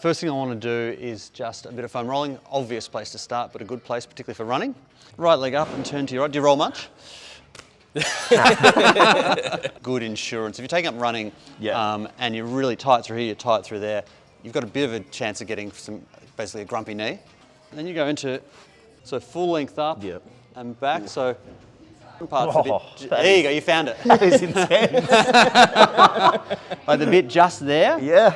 First thing I want to do is just a bit of foam rolling. Obvious place to start, but a good place, particularly for running. Right leg up and turn to your right. Do you roll much? Good insurance. If you're taking up running and you're really tight through here, you're tight through there, you've got a bit of a chance of getting basically a grumpy knee. And then you go into full length up and back. So parts there you go, you found it. That is intense. Like the bit just there. Yeah.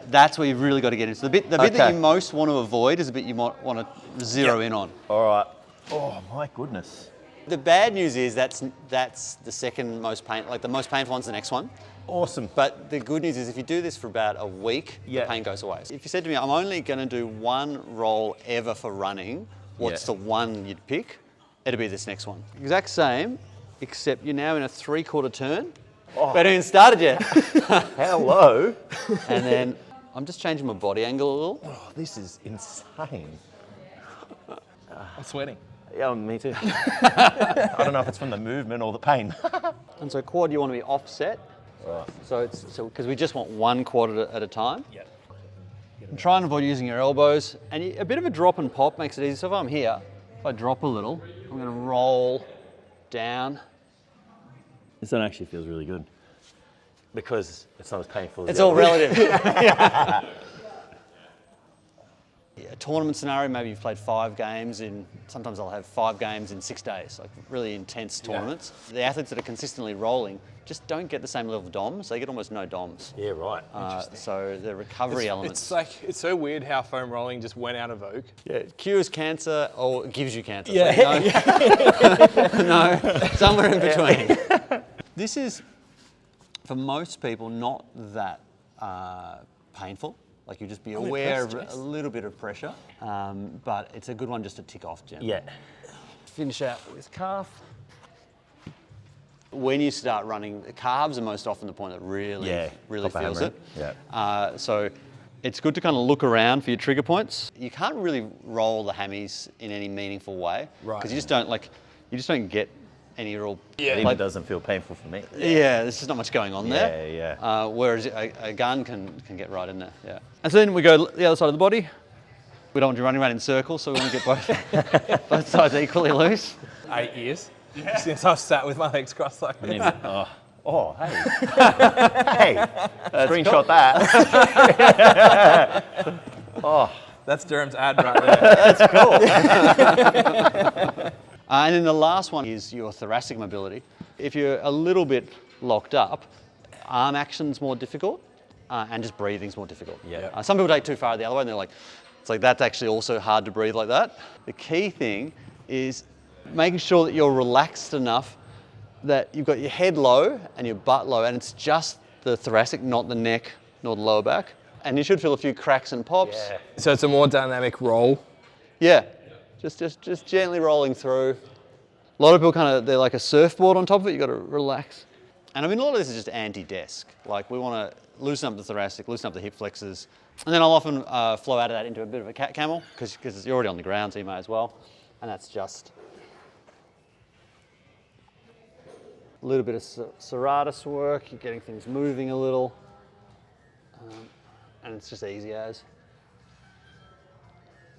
That's where you've really got to get into. The bit that you most want to avoid is the bit you might want to zero in on. All right. Oh my goodness. The bad news is that's the second most painful. Like the most painful one's the next one. Awesome. But the good news is if you do this for about a week, the pain goes away. If you said to me, I'm only going to do one roll ever for running, what's the one you'd pick? It'd be this next one. Exact same, except you're now in a 3/4 turn. But I haven't even started yet. Hello. And then I'm just changing my body angle a little. Oh, this is insane. I'm sweating. Yeah, me too. I don't know if it's from the movement or the pain. And so quad, you want to be offset. Right. So because we just want one quad at a time. Yeah. And try and avoid using your elbows. And a bit of a drop and pop makes it easy. So if I'm here, if I drop a little, I'm going to roll down. This one actually feels really good because it's not as painful as It's all relative. A tournament scenario, maybe you've played 5 games sometimes I'll have 5 games in 6 days, like really intense tournaments. The athletes that are consistently rolling just don't get the same level of DOMs. They get almost no DOMs. Yeah, right. So the recovery elements. It's so weird how foam rolling just went out of vogue. Yeah, it cures cancer or it gives you cancer. Yeah. No, somewhere in between. This is, for most people, not that painful. Like you just be aware of a little bit of pressure, but it's a good one just to tick off, Jen. Yeah. Finish out with calf. When you start running, the calves are most often the point that really feels it. Yeah. So it's good to kind of look around for your trigger points. You can't really roll the hammies in any meaningful way because you just don't get any real. Yeah. It even doesn't feel painful for me. Yeah, there's just not much going on there. Yeah. Whereas a gun can get right in there. Yeah. And so then we go the other side of the body. We don't want you running around in circles, so we want to get both sides equally loose. 8 years since I've sat with my legs crossed like this. Oh, hey. Hey, screenshot that. That's Durham's ad right there. That's cool. And then the last one is your thoracic mobility. If you're a little bit locked up, arm action's more difficult and just breathing's more difficult. Yeah. Some people take too far the other way and they're like, it's like that's actually also hard to breathe like that. The key thing is making sure that you're relaxed enough that you've got your head low and your butt low and it's just the thoracic, not the neck, nor the lower back. And you should feel a few cracks and pops. Yeah. So it's a more dynamic roll. Yeah. Just gently rolling through. A lot of people they're like a surfboard on top of it, you've got to relax. And I mean, a lot of this is just anti-desk. Like we want to loosen up the thoracic, loosen up the hip flexors. And then I'll often flow out of that into a bit of a cat camel because you're already on the ground, so you may as well. And that's just a little bit of serratus work, you're getting things moving a little. And it's just easy as.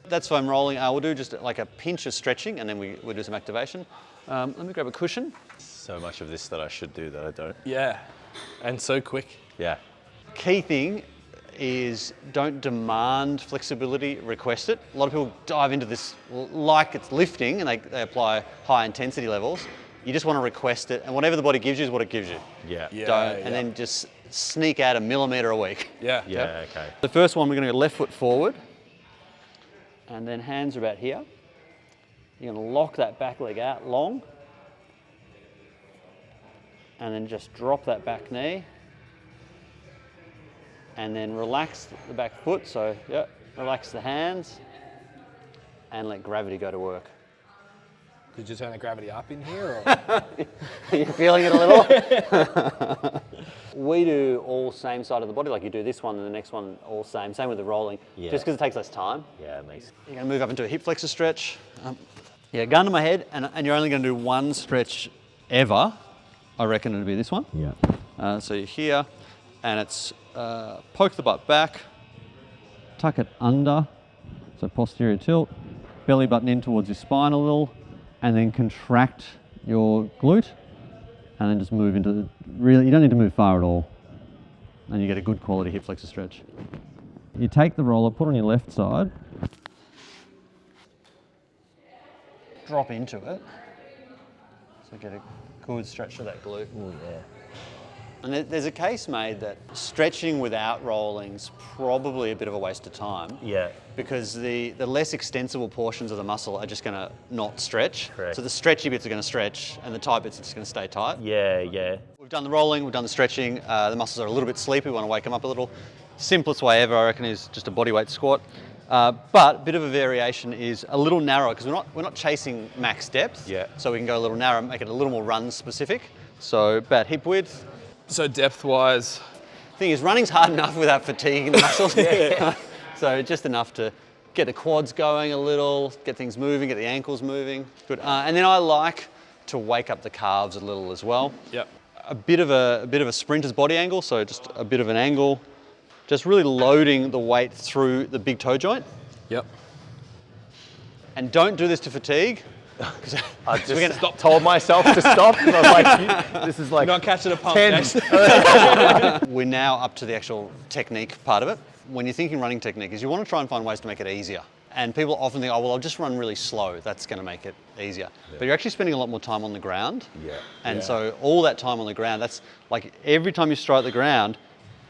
That's foam rolling. We'll do just like a pinch of stretching and then we'll do some activation. Let me grab a cushion. So much of this that I should do that I don't. Yeah, and so quick. Yeah. Key thing is don't demand flexibility, request it. A lot of people dive into this like it's lifting and they apply high intensity levels. You just want to request it and whatever the body gives you is what it gives you. Yeah. And then just sneak out 1 millimeter a week. Yeah. Okay. The first one, we're going to go left foot forward and then hands are about here. You're going to lock that back leg out long and then just drop that back knee and then relax the back foot. So, relax the hands and let gravity go to work. Did you turn the gravity up in here? Or? Are you feeling it a little? We do all same side of the body, like you do this one and the next one all same. Same with the rolling, just because it takes less time. Yeah, it makes. You're going to move up into a hip flexor stretch. Gun to my head, and you're only going to do one stretch ever. I reckon it'll be this one. Yeah. So you're here, and it's poke the butt back, tuck it under, so posterior tilt, belly button in towards your spine a little, and then contract your glute, and then just move into really, you don't need to move far at all, and you get a good quality hip flexor stretch. You take the roller, put it on your left side, drop into it, so get a good stretch of that glute. Oh, yeah. And there's a case made that stretching without rolling's probably a bit of a waste of time. Yeah. Because the less extensible portions of the muscle are just going to not stretch. Correct. So the stretchy bits are going to stretch and the tight bits are just going to stay tight. Yeah, yeah. We've done the rolling, we've done the stretching. The muscles are a little bit sleepy, we want to wake them up a little. Simplest way ever, I reckon, is just a bodyweight squat. But a bit of a variation is a little narrower because we're not chasing max depth. Yeah. So we can go a little narrow, make it a little more run specific. So about hip width. So depth-wise, Thing is, running's hard enough without fatiguing the muscles. So just enough to get the quads going a little, get things moving, get the ankles moving. Good. And then I like to wake up the calves a little as well. yep. A bit of a sprinter's body angle, so just a bit of an angle, just really loading the weight through the big toe joint. Yep. And don't do this to fatigue. I just told myself to stop. I was like, this is like Not catching a pump 10. next. We're now up to the actual technique part of it. When you're thinking running technique, is you want to try and find ways to make it easier. And people often think, oh, well, I'll just run really slow. That's going to make it easier. Yeah. But you're actually spending a lot more time on the ground. Yeah. And so all that time on the ground, that's like every time you strike the ground,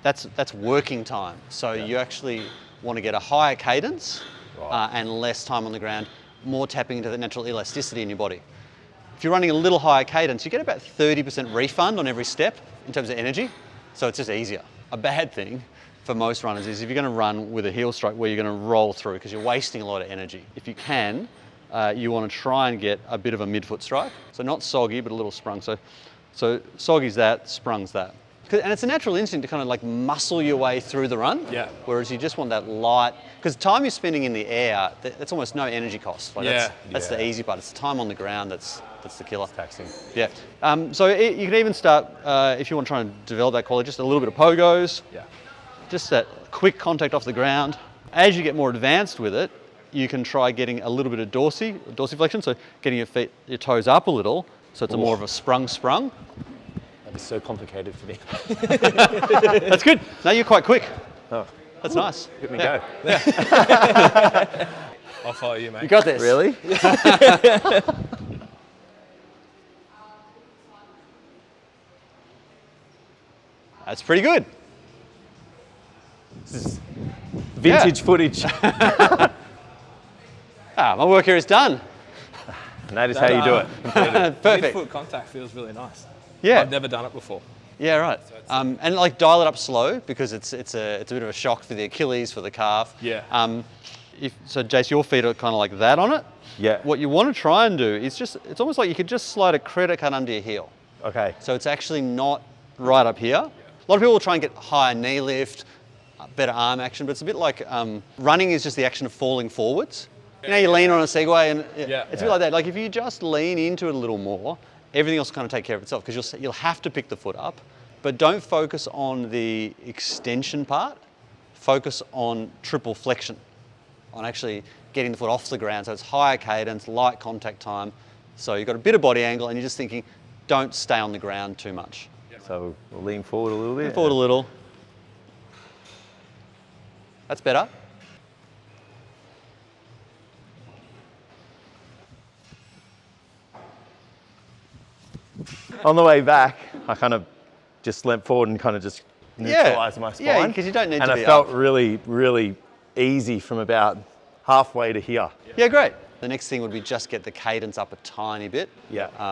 that's working time. So you actually want to get a higher cadence and less time on the ground, more tapping into the natural elasticity in your body. If you're running a little higher cadence, you get about 30% refund on every step in terms of energy. So it's just easier. A bad thing for most runners is if you're going to run with a heel strike where you're going to roll through because you're wasting a lot of energy. If you can, you want to try and get a bit of a midfoot strike. So not soggy, but a little sprung. So soggy's that, sprung's that. And it's a natural instinct to kind of like muscle your way through the run. Yeah. Whereas you just want that light, because the time you're spending in the air, that's almost no energy cost. Like that's the easy part. It's the time on the ground that's the killer. It's taxing. Yeah. So you can even start, if you want to try and develop that quality, just a little bit of pogos. Yeah. Just that quick contact off the ground. As you get more advanced with it, you can try getting a little bit of dorsiflexion, so getting your toes up a little, so it's more of a sprung. It's so complicated for me. That's good. No, you're quite quick. Oh. That's nice. Let me go. I'll follow you, mate. You got this. Really? That's pretty good. This is vintage footage. My work here is done. And that is how you do it. Perfect. Midfoot contact feels really nice. Yeah. I've never done it before. Yeah, right. And like dial it up slow because it's a bit of a shock for the Achilles, for the calf. Yeah. So Jace, your feet are kind of like that on it. Yeah. What you want to try and do is it's almost like you could just slide a credit card under your heel. Okay. So it's actually not right up here. A lot of people will try and get higher knee lift, better arm action, but it's a bit like running is just the action of falling forwards. You know, you lean on a Segway and it's a bit like that. Like if you just lean into it a little more, everything else will kind of take care of itself because you'll have to pick the foot up, but don't focus on the extension part. Focus on triple flexion, on actually getting the foot off the ground. So it's higher cadence, light contact time. So you've got a bit of body angle and you're just thinking, don't stay on the ground too much. So we'll lean forward a little bit. Lean forward a little. That's better. On the way back, I kind of just leant forward and kind of just neutralized my spine. Yeah, because you don't need to be up. And it felt up. really, really easy from about halfway to here. Yeah, great. The next thing would be just get the cadence up a tiny bit,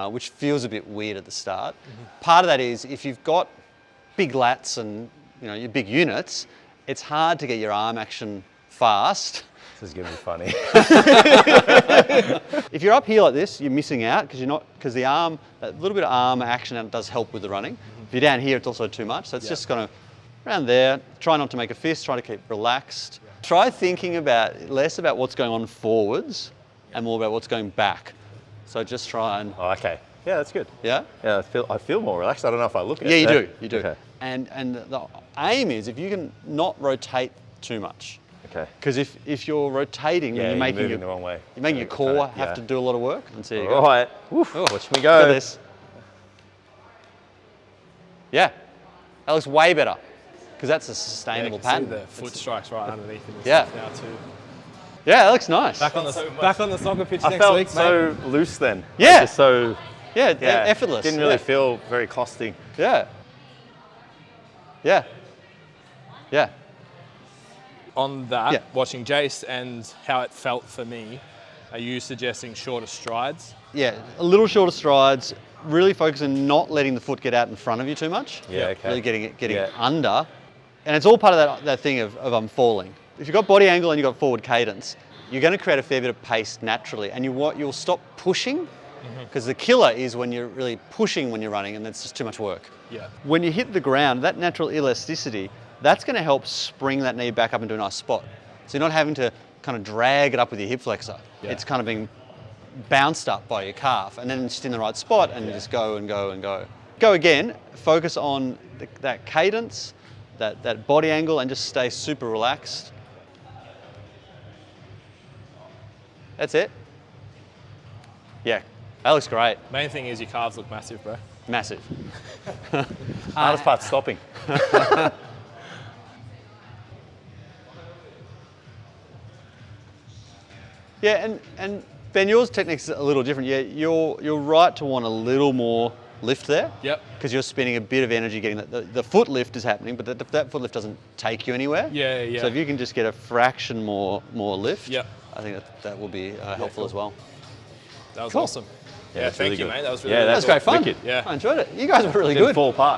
which feels a bit weird at the start. Part of that is if you've got big lats and your big units, it's hard to get your arm action fast. This is gonna be funny. If you're up here like this, you're missing out because the arm, that little bit of arm action does help with the running. If you're down here, it's also too much. So it's just kind of around there. Try not to make a fist. Try to keep relaxed. Try thinking less about what's going on forwards and more about what's going back. So just try and. Oh, okay. Yeah, that's good. Yeah. Yeah, I feel more relaxed. I don't know if I look at it. Yeah, you do. Okay. And the aim is if you can not rotate too much. Okay. Because if you're rotating, Yeah, then you're making moving the wrong way. You're making your core have to do a lot of work. And so you go. All right. Oof, Oh, watch me Look go. at this. Yeah, that looks way better because that's a sustainable You can see pattern. the foot strikes right underneath it and Yeah. stuff now too. Yeah, that looks nice. Back on the soccer pitch I next felt week, so mate. loose then. Yeah. Like, just so Yeah, effortless. Didn't really yeah. feel very costing. Yeah. Yeah. Yeah. On that, Yeah. watching Jace and how it felt for me, are you suggesting shorter strides? Yeah, a little shorter strides, really focusing not letting the foot get out in front of you too much. Yeah, okay. Really getting it Yeah. under. And it's all part of that thing of falling. If you've got body angle and you've got forward cadence, you're going to create a fair bit of pace naturally, and you'll stop pushing, because the killer is when you're really pushing when you're running, and that's just too much work. Yeah. When you hit the ground, that natural elasticity, that's going to help spring that knee back up into a nice spot. So you're not having to kind of drag it up with your hip flexor. Yeah. It's kind of being bounced up by your calf, and then it's just in the right spot, and you just go and go and go. Go again, focus on that cadence, that body angle, and just stay super relaxed. That's it. Yeah, that looks great. Main thing is your calves look massive, bro. Massive. Hardest part's stopping. Yeah, and Ben, yours technique's a little different. Yeah, you're right to want a little more lift there. Yep. Because you're spending a bit of energy getting the foot lift is happening, but that foot lift doesn't take you anywhere. Yeah, yeah. So if you can just get a fraction more lift, Yep. I think that will be helpful cool. as well. That was Cool. awesome. Yeah, Yeah, that's thank really you, good. mate. That was really Yeah, good. That was great fun. wicked. Yeah. I enjoyed it. You guys were really Didn't good. fall apart.